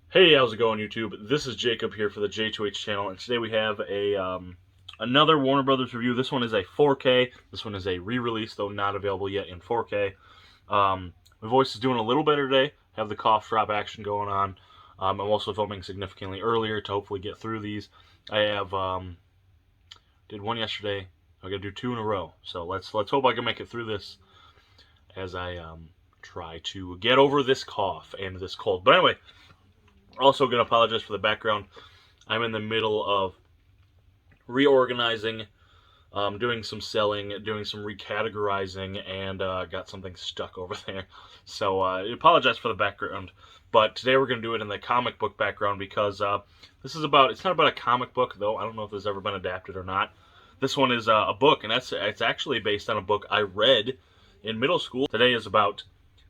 Hey, how's it going, YouTube? This is Jacob here for the JTwoH channel, and today we have another Warner Brothers review. This one is a 4K. This one is a re-release, though not available yet in 4K. My voice is doing a little better today. Have the cough drop action going on. I'm also filming significantly earlier to hopefully get through these. I have did one yesterday. I'm gonna do two in a row. So let's hope I can make it through this as I try to get over this cough and this cold. But anyway. Also, going to apologize for the background. I'm in the middle of reorganizing, doing some selling, doing some recategorizing, and got something stuck over there. So I apologize for the background. But today we're going to do it in the comic book background because this is about, it's not about a comic book, though. I don't know if this has ever been adapted or not. This one is a book, and it's actually based on a book I read in middle school. Today is about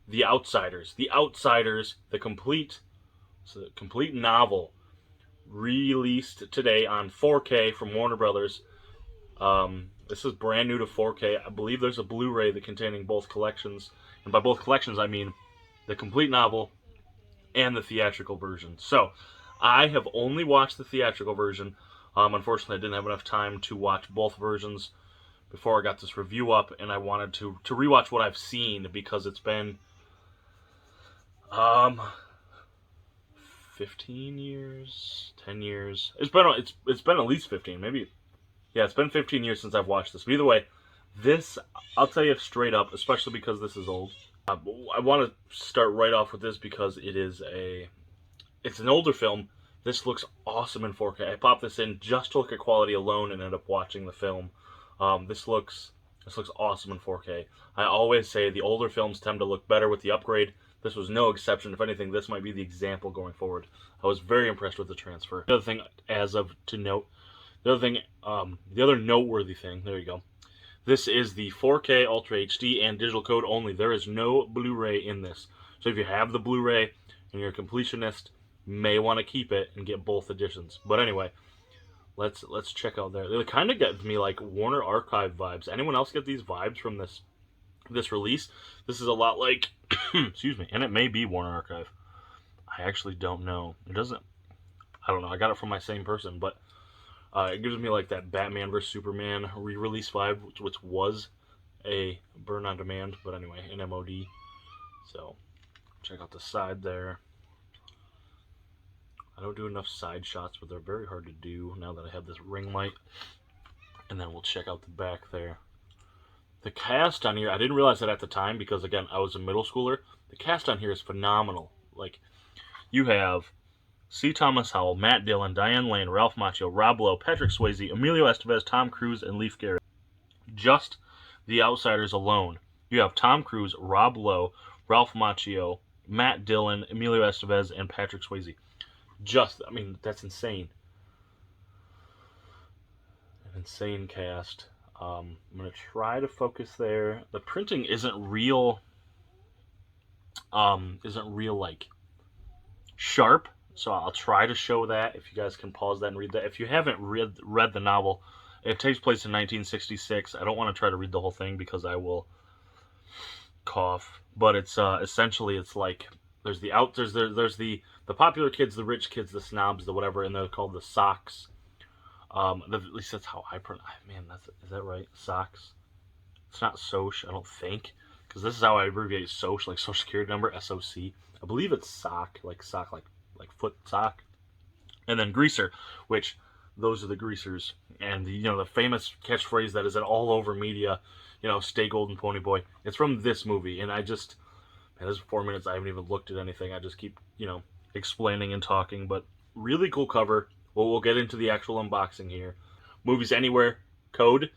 The Outsiders. The Outsiders, the complete... It's a complete novel released today on 4K from Warner Brothers. This is brand new to 4K. I believe there's a Blu-ray that containing both collections. And by both collections, I mean the complete novel and the theatrical version. So, I have only watched the theatrical version. Unfortunately, I didn't have enough time to watch both versions before I got this review up. And I wanted to rewatch what I've seen because it's been... 15 years, 10 years. It's been at least 15, maybe. Yeah, it's been 15 years since I've watched this. But either way, this, I'll tell you straight up, especially because this is old. I want to start right off with this because it's an older film. This looks awesome in 4K. I popped this in just to look at quality alone and ended up watching the film. This looks awesome in 4K. I always say the older films tend to look better with the upgrade. This was no exception. If anything, this might be the example going forward. I was very impressed with the transfer. The other thing, the other noteworthy thing, there you go. This is the 4K Ultra HD and digital code only. There is no Blu-ray in this. So if you have the Blu-ray and you're a completionist, you may want to keep it and get both editions. But anyway, let's check out there. They kind of get me like Warner Archive vibes. Anyone else get these vibes from this release? This is a lot like excuse me, and it may be Warner Archive. I actually don't know. It doesn't, I don't know. I got it from my same person, but it gives me like that Batman vs Superman re-release vibe, which was a burn on demand, but anyway, an MOD. So check out the side there. I don't do enough side shots, but they're very hard to do now that I have this ring light. And then we'll check out the back there. The cast on here, I didn't realize that at the time because, again, I was a middle schooler. The cast on here is phenomenal. Like, you have C. Thomas Howell, Matt Dillon, Diane Lane, Ralph Macchio, Rob Lowe, Patrick Swayze, Emilio Estevez, Tom Cruise, and Leif Garrett. Just The Outsiders alone. You have Tom Cruise, Rob Lowe, Ralph Macchio, Matt Dillon, Emilio Estevez, and Patrick Swayze. I mean, that's insane. An insane cast. I'm going to try to focus there. The printing isn't real, like, sharp, so I'll try to show that. If you guys can pause that and read that. If you haven't read the novel, it takes place in 1966. I don't want to try to read the whole thing because I will cough. But it's essentially, it's like, there's the popular kids, the rich kids, the snobs, the whatever, and they're called the Sox. At least that's how I pronounce. Man, is that right? Socks. It's not Soch, I don't think, because this is how I abbreviate Soch, like Social Security number, SOC. I believe it's sock, like foot sock, and then greaser, which those are the greasers, and the famous catchphrase that is all over media, stay golden pony boy. It's from this movie, and man, this is 4 minutes. I haven't even looked at anything. I just keep explaining and talking, but really cool cover. Well, we'll get into the actual unboxing here. Movies Anywhere code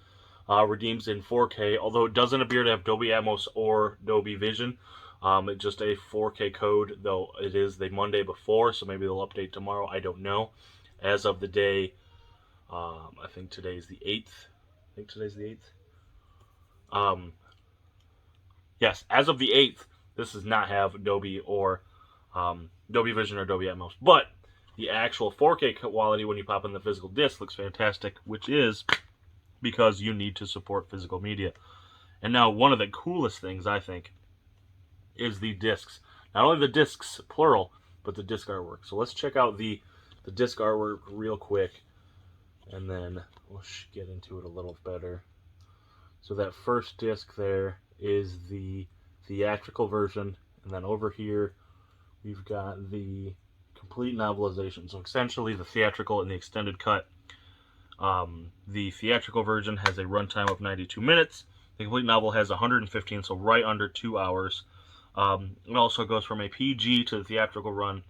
redeems in 4K, although it doesn't appear to have Dolby Atmos or Dolby Vision. It's just a 4K code, though it is the Monday before, so maybe they'll update tomorrow. I don't know. As of the day, I think today's the 8th. Yes, as of the 8th, this does not have Dolby or Dolby Vision or Dolby Atmos, but the actual 4K quality when you pop in the physical disc looks fantastic, which is because you need to support physical media. And now one of the coolest things, I think, is the discs. Not only the discs, plural, but the disc artwork. So let's check out the disc artwork real quick, and then we'll get into it a little better. So that first disc there is the theatrical version, and then over here we've got the complete novelization. So essentially the theatrical and the extended cut. The theatrical version has a runtime of 92 minutes. The complete novel has 115, so right under 2 hours. It also goes from a PG to the theatrical run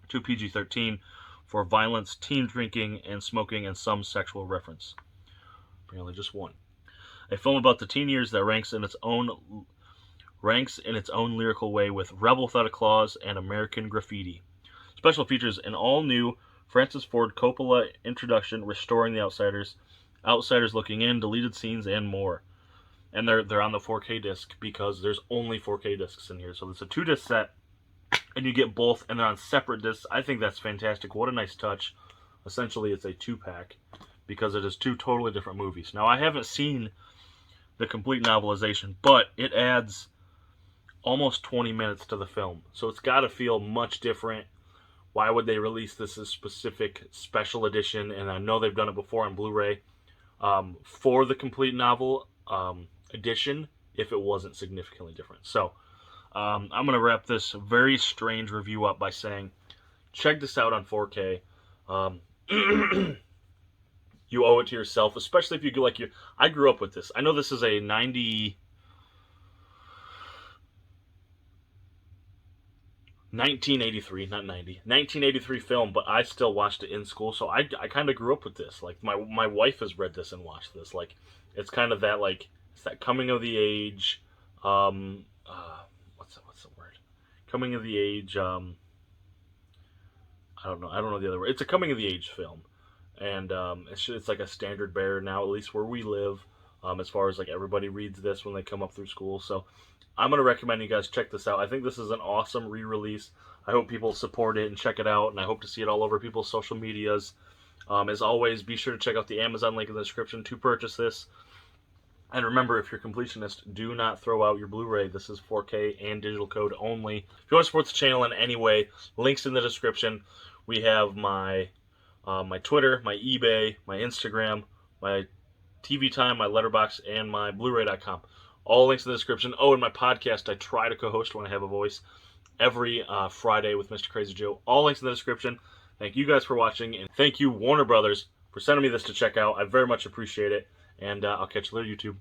to PG-13 for violence, teen drinking, and smoking, and some sexual reference. Apparently just one. A film about the teen years that ranks in its own lyrical way with Rebel Without a Clause and American Graffiti. Special features an all-new Francis Ford Coppola introduction, restoring the outsiders, outsiders looking in, deleted scenes, and more. And they're on the 4K disc because there's only 4K discs in here. So it's a 2-disc set, and you get both, and they're on separate discs. I think that's fantastic. What a nice touch. Essentially, it's a 2-pack because it is 2 totally different movies. Now, I haven't seen the complete novelization, but it adds almost 20 minutes to the film. So it's got to feel much different. Why would they release this as specific special edition? And I know they've done it before on Blu-ray for the complete novel edition if it wasn't significantly different. So I'm going to wrap this very strange review up by saying, check this out on 4K. You owe it to yourself, especially if you like your. I grew up with this. I know this is a 1983 film, but I still watched it in school, so I kind of grew up with this. Like my wife has read this and watched this. Like it's kind of that it's that coming of the age. What's the word? Coming of the age. I don't know the other word. It's a coming of the age film, and it's like a standard bearer now, at least where we live. As far as like everybody reads this when they come up through school, so I'm going to recommend you guys check this out. I think this is an awesome re-release. I hope people support it and check it out, and I hope to see it all over people's social medias. As always, be sure to check out the Amazon link in the description to purchase this. And remember, if you're a completionist, do not throw out your Blu-ray. This is 4K and digital code only. If you want to support the channel in any way, links in the description. We have my my Twitter, my eBay, my Instagram, my TV Time, my Letterboxd, and my Bluray.com. All links in the description. Oh, and my podcast, I try to co-host when I have a voice every Friday with Mr. Crazy Joe. All links in the description. Thank you guys for watching, and thank you, Warner Brothers, for sending me this to check out. I very much appreciate it, and I'll catch you later, YouTube.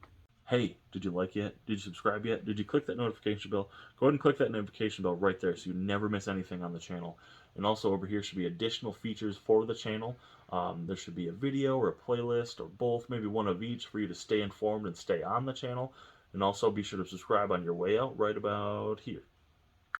Hey, did you like yet? Did you subscribe yet? Did you click that notification bell? Go ahead and click that notification bell right there so you never miss anything on the channel. And also over here should be additional features for the channel. There should be a video or a playlist or both, maybe one of each for you to stay informed and stay on the channel. And also be sure to subscribe on your way out right about here.